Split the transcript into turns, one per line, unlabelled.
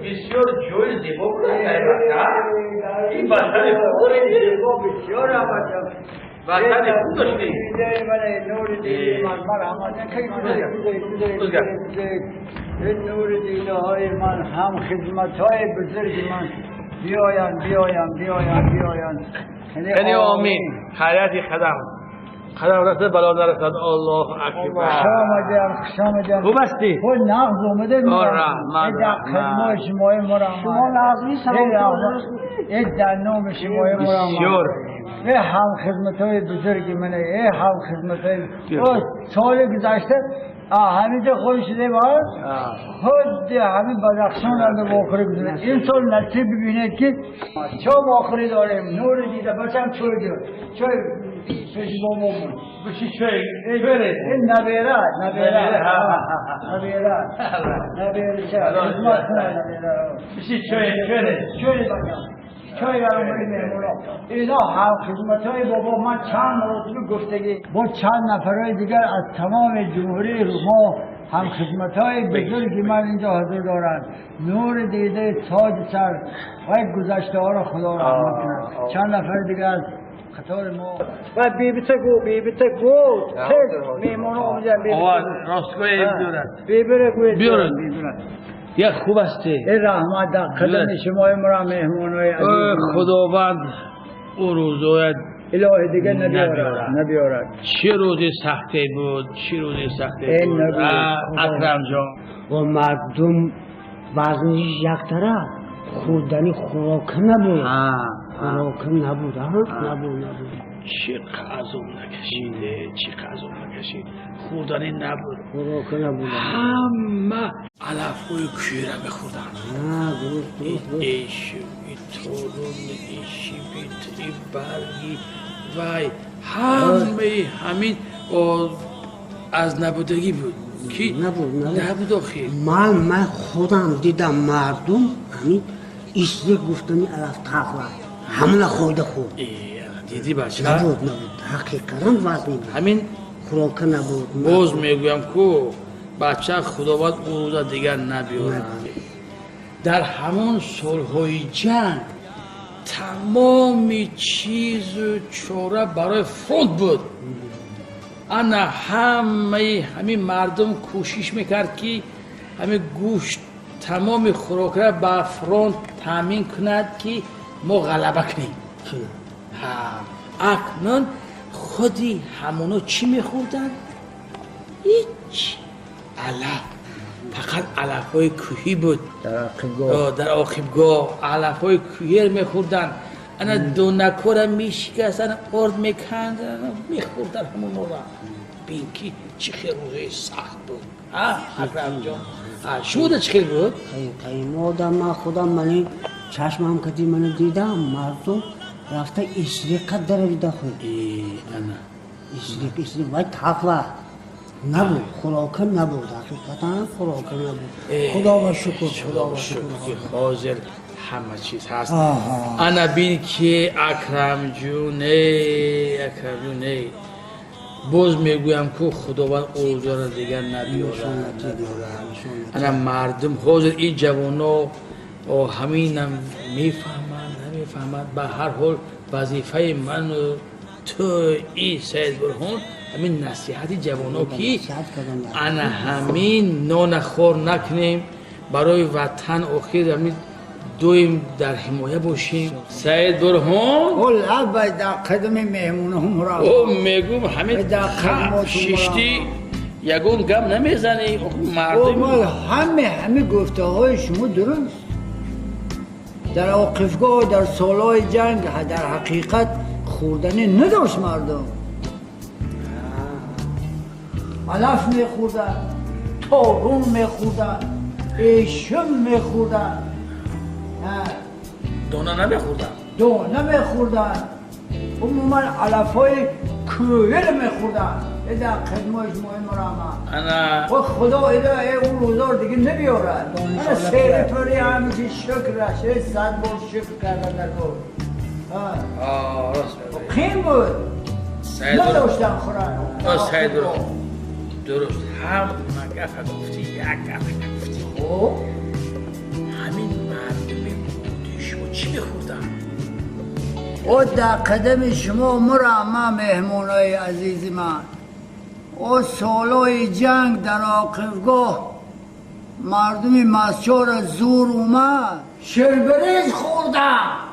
بسیار جوی زیبا بود این وطن خوب بسیار وطن خوب داشتی
نور دیده های من هم خدمت های بزرگ من بیاین
یعنی آمین خیلی خدم رسته بلا نرسد الله اکبر
خوش آمدیم
خوب هستی؟
خود نغز اومده خدمت شمای مرام
شما نغزی
این در نام شمای مرام
بسیار
ای هم خدمت های بزرگی منه ای هم خدمت های سال گذشته همینجا خوش شده باید خود همین بدخشان را به باخره گذاره این سال نصیب ببینید که چه باخره داریم نور دیده بچم چوی دیو چوی پیش بابامون
بشی چوی
این نبیره چه خدمت کنه
بشی چوی
بچم چای برام میمونه اینا هم خدمت های بابا من چند مرتبه گفتگی با چند نفرهای دیگر از تمام جمهوری ما هم خدمت های بزرگی من اینجا حضور دارند نور دیده تاج سر و گذشته ها را خدا رحمت کنه چند نفر دیگر از خطار ما و بیبیت گو میمونه آمدن
راستگوی
بیبیره
یک خوب هستی
ای رحمت در قدم شما مرا مهمانوی عزیز
خداوند او روزویت
الهی دیگه نبیارد
چه روزی سختی بود اکرم جان
و مردم وزنش یک طرف خوردنی خوراک نبود نبود
چه قضا نکشید خوردنی نبود همه علفهای کوی را بخوردن ایشی تورون ایشی بیت ای برگی وای همین از نبودگی بود کی نبود آخی
من خودم دیدم مردم همین ایشی گفتنی علف تقلا همون خورده
دیدی بچه
نبود حقیقتا وزنی
همین
خوراک نبود
باز میگویم که بچه خداوند اون روزا دیگر نبیارد در همون صلح‌های جنگ تمام چیز و چاره برای فرانت بود انا همین مردم کوشش میکرد که همین گوشت تمام خوراک را به فرانت تامین کند که ما غلبه کنیم اکنون خودی همونو چی میخوردن؟ هیچ علف فقط علف های کوهی بود در آخیبگاه علف های کوهی میخوردن انا دونکو را میشکستن ارد میکندن میخوردن همونو را بین که چه خیلی روزه سخت بود اکرم جان شده چه خیلی بود؟
خیلی آدم من خودم منی چشمم کدی منو دیدم مردم رفته اشریقت در بیده خود اشریق وای تقلا نبود خوراک نبود حقیقتا خوراک نبود خدا و شکر
که حاضر همه چیز هست انا بین که اکرم جونه باز میگویم که خداوند اوضاع را دیگر نبیارد انا مردم حاضر این جوانا همینم میفهمند به هر حال وظیفه من و تو ای سید برهان همین نصیحت جوانا که انا همین نانخور نکنیم برای وطن آخر همین دویم در حمایه باشیم سید برهان
اول در قدم مهمونه هم را
میگم همین ششتی یگون گم نمیزنی مردم
همه گفته های شما درست در آقفگاه در سالهای جنگ در حقیقت خوردنی نداشت مردم علف میخوردن تارون میخوردن ایشم میخوردن
دانه
نمیخوردن عموما علف های کویر میخوردن ایده خدمتش مهم رامه
انا
خود خدا ایده اون روزار دیگه نمیارد انا سیر توری همیشه شکر رشه 100 بار شکر کردن نکن
راست میگی
خیم بود
سعید
نداشتم خورن
سعید درست هم گفت گفتی یک گفت گفتی
خب
همین مردم بودیش و چی میخوردن؟
او در قدم شما مرا مهمونای عزیز من او سالای جنگ در آخرگاه مردم مستچار زور اومد شربرنج خوردم